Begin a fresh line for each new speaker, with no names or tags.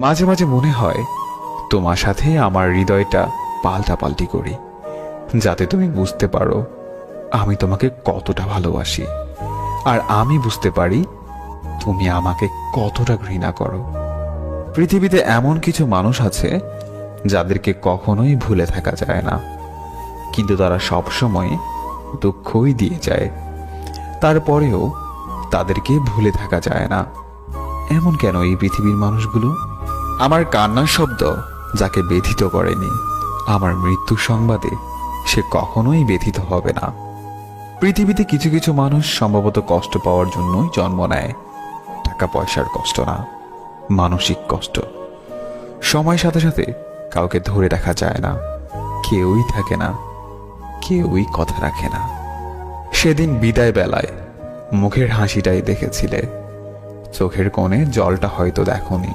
মাঝে মাঝে মনে হয় তোমার সাথে আমার হৃদয়টা পাল্টাপাল্টি করি, যাতে তুমি বুঝতে পারো আমি তোমাকে কতটা ভালোবাসি, আর আমি বুঝতে পারি তুমি আমাকে কতটা ঘৃণা করো। পৃথিবীতে এমন কিছু মানুষ আছে যাদেরকে কখনোই ভুলে থাকা যায় না, কিন্তু তারা সবসময় দুঃখই দিয়ে যায়। তারপরেও তাদেরকে ভুলে থাকা যায় না। এমন কেন এই পৃথিবীর মানুষগুলো? আমার কান্নার শব্দ যাকে ব্যথিত করেনি, আমার মৃত্যুর সংবাদে সে কখনোই ব্যথিত হবে না। পৃথিবীতে কিছু কিছু মানুষ সম্ভবত কষ্ট পাওয়ার জন্যই জন্ম নেয়, টাকা পয়সার কষ্ট না, মানসিক কষ্ট। সময়ের সাথে সাথে কাউকে ধরে রাখা যায় না, কেউই থাকে না, কেউই কথা রাখে না। সেদিন বিদায় বেলায় মুখের হাসিটাই দেখেছিলে, চোখের কোণে জলটা হয়তো দেখোনি।